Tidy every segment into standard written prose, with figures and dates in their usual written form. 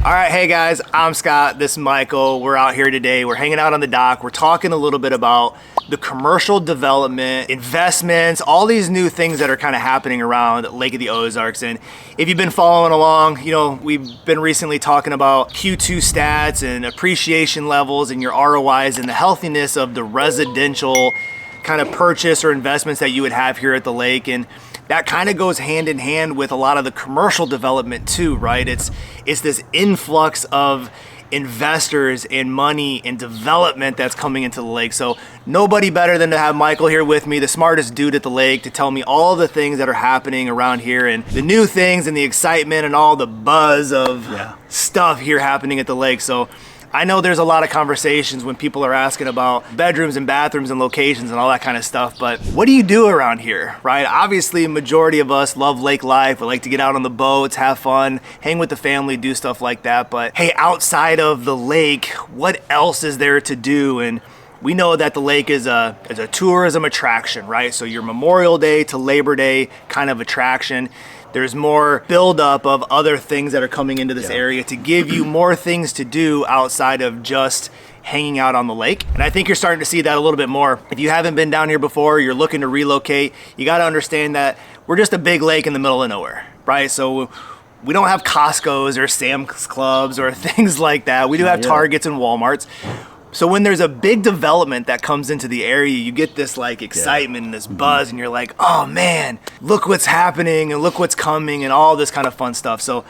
All right, hey guys, I'm Scott, this is Michael. We're out here today, we're hanging out on the dock. We're talking a little bit about the commercial development, investments, all these new things that are kind of happening around Lake of the Ozarks. And if you've been following along, you know, we've been recently talking about Q2 stats and appreciation levels and your ROIs and the healthiness of the residential kind of purchase or investments that you would have here at the lake. And that kind of goes hand in hand with a lot of the commercial development too, right? It's this influx of investors and money and development that's coming into the lake. So nobody better than to have Michael here with me, the smartest dude at the lake, to tell me all the things that are happening around here and the new things and the excitement and all the buzz of stuff here happening at the lake. So I know there's a lot of conversations when people are asking about bedrooms and bathrooms and locations and all that kind of stuff, but what do you do around here, right? Obviously, a majority of us love lake life. We like to get out on the boats, have fun, hang with the family, do stuff like that. But hey, outside of the lake, what else is there to do? And we know that the lake is a tourism attraction, right? So your Memorial Day to Labor Day kind of attraction. There's more buildup of other things that are coming into this area to give you more things to do outside of just hanging out on the lake. And I think you're starting to see that a little bit more. If you haven't been down here before, you're looking to relocate, you got to understand that we're just a big lake in the middle of nowhere, right? So we don't have Costco's or Sam's Clubs or things like that. We do have Targets and Walmarts. So when there's a big development that comes into the area, you get this like excitement and this buzz, and you're like, oh man, look what's happening and look what's coming and all this kind of fun stuff. So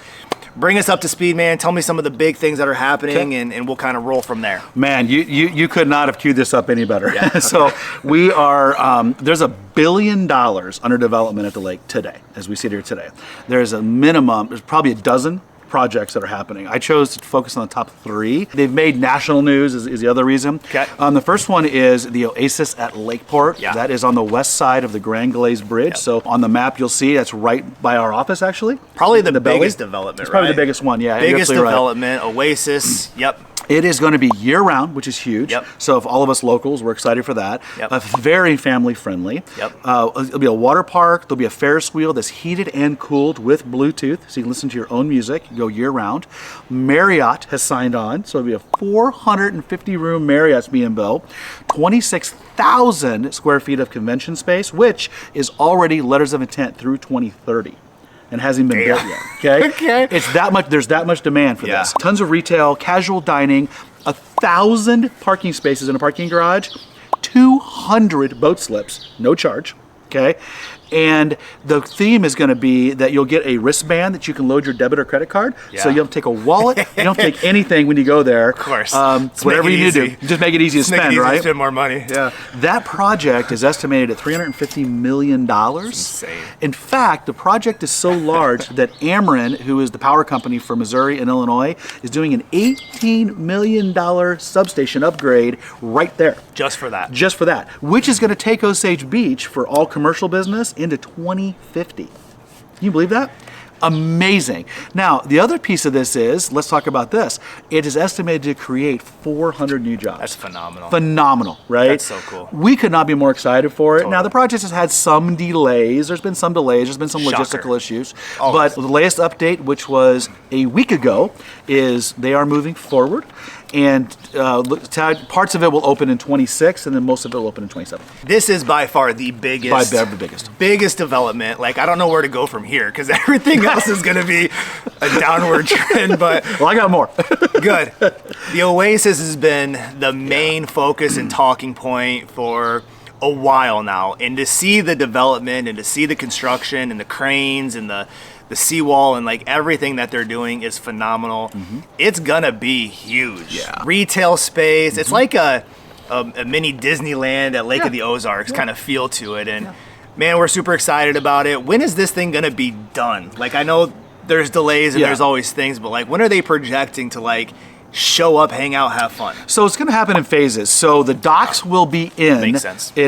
bring us up to speed, man. Tell me some of the big things that are happening, and we'll kind of roll from there. Man, you could not have queued this up any better. Yeah. So we are, there's $1 billion under development at the lake today, as we sit here today. There's a minimum, there's probably a dozen projects that are happening. I chose to focus on the top 3. They've made national news is the other reason. Okay. The first one is the Oasis at Lakeport. Yeah. That is on the west side of the Grand Glaze Bridge. Yep. So on the map you'll see that's right by our office actually. Probably the biggest development, It's probably the biggest one, yeah. Biggest development, right. Oasis, yep. It is going to be year-round, which is huge. Yep. So if all of us locals, we're excited for that. Yep. Very family-friendly. Yep. It'll be a water park. There'll be a Ferris wheel that's heated and cooled with Bluetooth, so you can listen to your own music, go year-round. Marriott has signed on, so it'll be a 450-room Marriott's being built. 26,000 square feet of convention space, which is already letters of intent through 2030. And hasn't been built yet. Okay. Okay. It's that much. There's that much demand for this. Tons of retail, casual dining, 1,000 parking spaces in a parking garage, 200 boat slips, no charge. Okay. And the theme is going to be that you'll get a wristband that you can load your debit or credit card. Yeah. So you don't take a wallet. You don't take anything when you go there. Of course. Whatever you need to do, just make it easy to spend, right? Spend more money. Yeah. That project is estimated at $350 million. That's insane. In fact, the project is so large that Ameren, who is the power company for Missouri and Illinois, is doing an $18 million substation upgrade right there. Just for that. Just for that, which is going to take Osage Beach for all commercial business into 2050. Can you believe that? Amazing. Now, the other piece of this is, let's talk about this. It is estimated to create 400 new jobs. That's phenomenal. Phenomenal, right? That's so cool. We could not be more excited for it. Totally. Now, the project has had some delays. There's been some delays. There's been some logistical issues. But the latest update, which was a week ago, is they are moving forward. And parts of it will open in 26, and then most of it will open in 27. This is by far the biggest. By the biggest. Biggest development. Like, I don't know where to go from here, because everything else is going to be a downward trend, but... Well, I got more. Good. The Oasis has been the main focus and talking point for a while now, and to see the development and to see the construction and the cranes and the seawall and like everything that they're doing is phenomenal. It's gonna be huge. Yeah. Retail space. It's like a mini Disneyland at Lake of the Ozarks kind of feel to it. And man, we're super excited about it. When is this thing gonna be done? Like, I know there's delays and there's always things, but like, when are they projecting to like show up, hang out, have fun? So it's going to happen in phases. So the docks will be in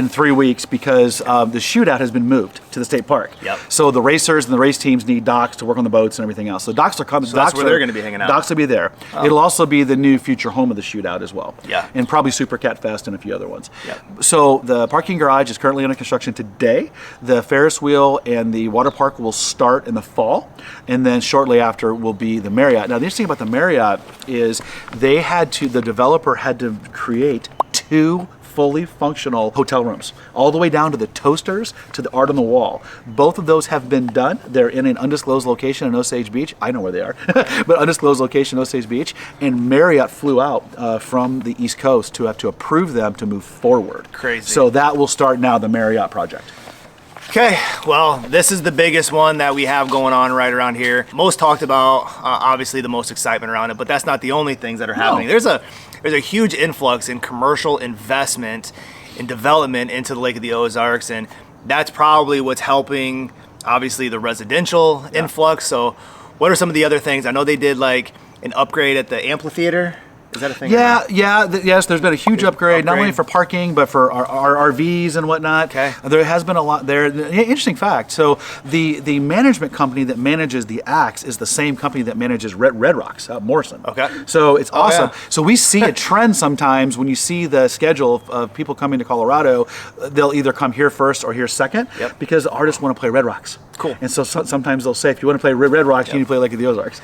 3 weeks because the shootout has been moved. to the state park. Yep. So the racers and the race teams need docks to work on the boats and everything else. So docks are coming. So that's where they're going to be hanging out. Docks will be there. Oh. It'll also be the new future home of the shootout as well. Yeah. And probably Super Cat Fest and a few other ones. Yep. So the parking garage is currently under construction today. The Ferris wheel and the water park will start in the fall, and then shortly after will be the Marriott. Now the interesting about the Marriott is the developer had to create 2 fully functional hotel rooms, all the way down to the toasters to the art on the wall. Both of those have been done. They're in an undisclosed location in Osage Beach. I know where they are, but undisclosed location in Osage Beach. And Marriott flew out from the East Coast to have to approve them to move forward. Crazy. So that will start now, the Marriott project. Okay, well, this is the biggest one that we have going on right around here. Most talked about, obviously the most excitement around it, but that's not the only things that are happening. There's a huge influx in commercial investment and development into the Lake of the Ozarks, and that's probably what's helping, obviously, the residential influx. So what are some of the other things? I know they did like an upgrade at the amphitheater. Is that a thing? Yes, there's been a huge upgrade, not only for parking, but for our RVs and whatnot. Okay. There has been a lot there. Interesting fact, so the management company that manages the Axe is the same company that manages Red Rocks out Morrison. Okay. So it's awesome. Yeah. So we see a trend sometimes when you see the schedule of people coming to Colorado, they'll either come here first or here second, because artists want to play Red Rocks. Cool. And so sometimes they'll say, if you want to play Red Rocks, you need to play Lake of the Ozarks.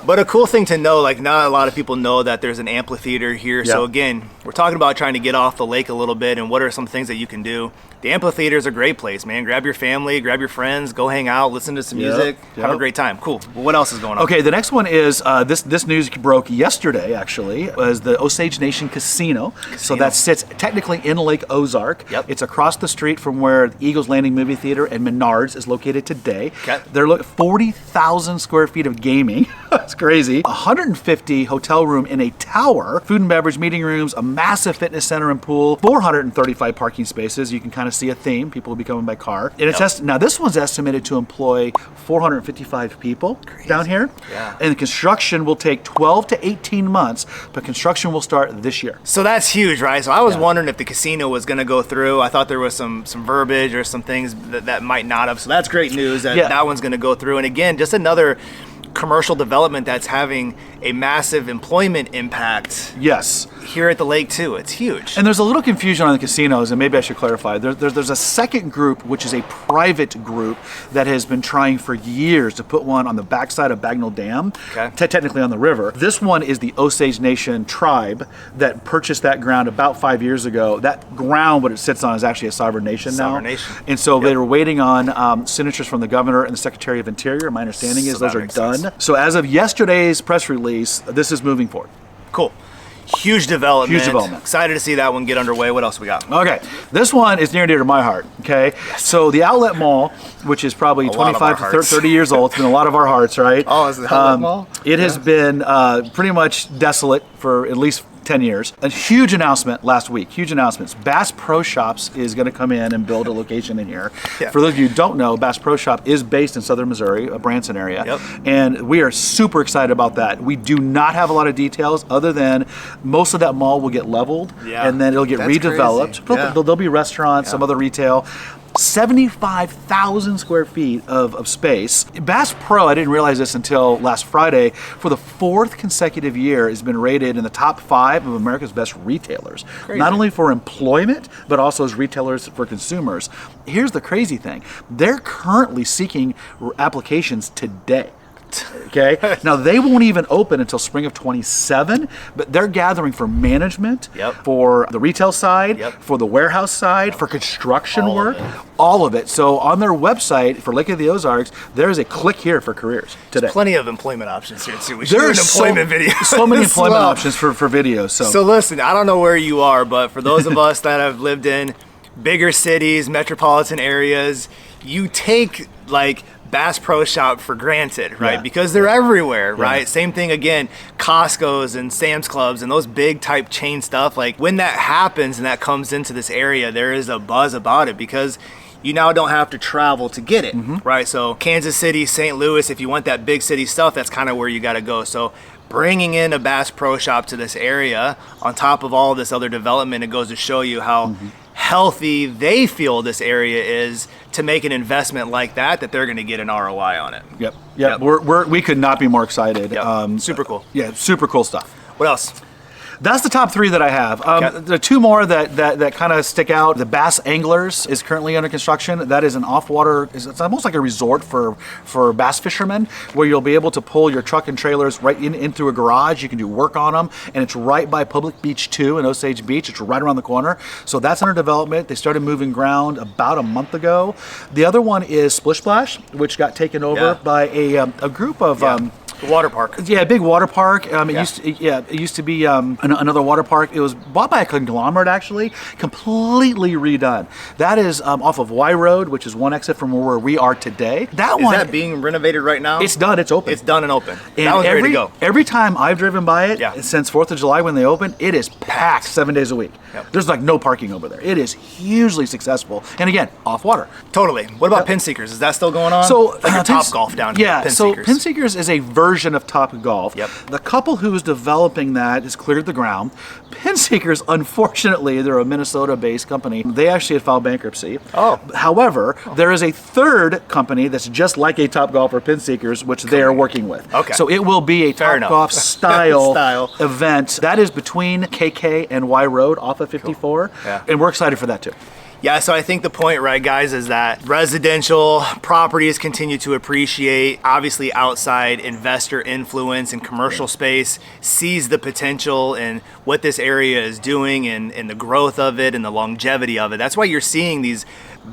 But a cool thing to know, like not a lot of people know that there's an amphitheater here. So again, we're talking about trying to get off the lake a little bit and what are some things that you can do. The amphitheater is a great place, man. Grab your family, grab your friends, go hang out, listen to some music, have a great time. Cool. Well, what else is going on? Okay, the next one is, this news broke yesterday, actually, was the Osage Nation Casino. So that sits technically in Lake Ozark. Yep. It's across the street from where the Eagles Landing Movie Theater and Menards is located today. Okay. They're 40,000 square feet of gaming. That's crazy. 150 hotel room in a tower, food and beverage meeting rooms, a massive fitness center and pool, 435 parking spaces. You can kind of see a theme. People will be coming by car. And it's now this one's estimated to employ 455 people down here. Yeah. And the construction will take 12 to 18 months, but construction will start this year. So that's huge, right? So I was wondering if the casino was going to go through. I thought there was some verbiage or some things that might not have. So that's great news that that one's going to go through. And again, just another commercial development that's having a massive employment impact. Yes. Here at the lake too. It's huge. And there's a little confusion on the casinos, and maybe I should clarify. There's a second group, which is a private group that has been trying for years to put one on the backside of Bagnell Dam, technically on the river. This one is the Osage Nation tribe that purchased that ground about 5 years ago. That ground, what it sits on, is actually a sovereign nation now. Sovereign nation. And so they were waiting on signatures from the governor and the Secretary of Interior. My understanding is those are done. So as of yesterday's press release, this is moving forward. Cool. Huge development. Huge development. Excited to see that one get underway. What else we got? Okay, this one is near and dear to my heart, okay? Yes. So the Outlet Mall, which is probably 25 to 30 years old, it's been a lot of our hearts, right? Oh, is it the Outlet Mall? It has been pretty much desolate for at least 10 years. A huge announcement last week, huge announcements. Bass Pro Shops is going to come in and build a location in here. For those of you who don't know, Bass Pro Shop is based in southern Missouri, a Branson area. And we are super excited about that. We do not have a lot of details other than most of that mall will get leveled and then it'll get redeveloped. There'll be restaurants, some other retail. 75,000 square feet of space. Bass Pro, I didn't realize this until last Friday, for the 4th consecutive year has been rated in the top 5 of America's best retailers. Crazy. Not only for employment, but also as retailers for consumers. Here's the crazy thing. They're currently seeking applications today. Okay. Now they won't even open until spring of 27, but they're gathering for management, for the retail side, for the warehouse side, for construction work, all of it. So on their website for Lake of the Ozarks, there's a click here for careers today. There's plenty of employment options here too. We should do an employment video. So many employment options for videos. So listen, I don't know where you are, but for those of us that have lived in bigger cities, metropolitan areas, you take like Bass Pro Shop for granted, right? Because they're everywhere, right? Same thing again, Costco's and Sam's Clubs and those big type chain stuff. Like when that happens and that comes into this area, there is a buzz about it because you now don't have to travel to get it, right? So Kansas City, St. Louis, if you want that big city stuff, that's kind of where you got to go. So bringing in a Bass Pro Shop to this area on top of all this other development, it goes to show you how healthy they feel this area is to make an investment like that they're going to get an ROI on it. Yep. We could not be more excited. Yep. Super cool. Yeah, super cool stuff. What else? That's the top 3 that I have. The 2 more that kind of stick out. The Bass Anglers is currently under construction. That is an off-water, it's almost like a resort for bass fishermen, where you'll be able to pull your truck and trailers right in through a garage. You can do work on them, and it's right by Public Beach 2 in Osage Beach. It's right around the corner. So that's under development. They started moving ground about a month ago. The other one is Splish Splash, which got taken over by a group of... water park. Yeah, big water park. It used to be another water park. It was bought by a conglomerate, actually, completely redone. That is off of Y Road, which is one exit from where we are today. Is that being renovated right now? It's done. It's open. It's done and open. And that one's ready to go. Every time I've driven by it since 4th of July when they opened, it is packed 7 days a week. Yep. There's like no parking over there. It is hugely successful. And again, off water. Totally. What about Pin Seekers? Is that still going on? So like Top Golf down here. Yeah, Pin Seekers is a version of Top Golf. Yep. The couple who's developing that has cleared the ground. Pin Seekers, unfortunately, they're a Minnesota-based company. They actually had filed bankruptcy. Oh. However, there is a third company that's just like a Top Golf or Pin Seekers, which they are working with. Okay. So it will be a Fair Top Golf style Style. event. That is between KK and Y Road off of 54. Cool. Yeah. And we're excited for that too. Yeah, so I think the point, right, guys, is that residential properties continue to appreciate. Obviously, outside investor influence and commercial space sees the potential in what this area is doing and the growth of it and the longevity of it. That's why you're seeing these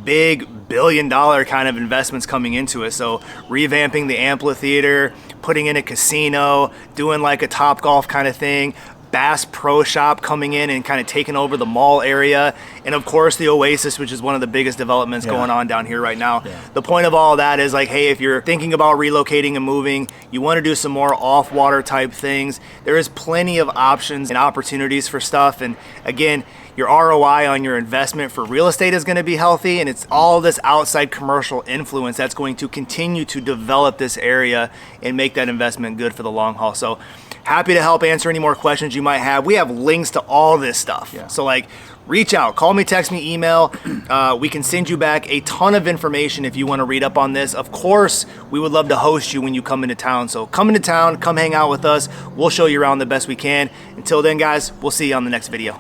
big billion-dollar kind of investments coming into it. So revamping the amphitheater, putting in a casino, doing like a Top Golf kind of thing, Bass Pro Shop coming in and kind of taking over the mall area, and of course the Oasis, which is one of the biggest developments going on down here right now. The point of all that is like, hey, if you're thinking about relocating and moving, you want to do some more off-water type things, there is plenty of options and opportunities for stuff. And again, your ROI on your investment for real estate is going to be healthy, and it's all this outside commercial influence that's going to continue to develop this area and make that investment good for the long haul. So happy to help answer any more questions you might have. We have links to all this stuff. So like, reach out, call me, text me, email. We can send you back a ton of information if you want to read up on this. Of course, we would love to host you when you come into town. So come into town, come hang out with us. We'll show you around the best we can. Until then, guys, we'll see you on the next video.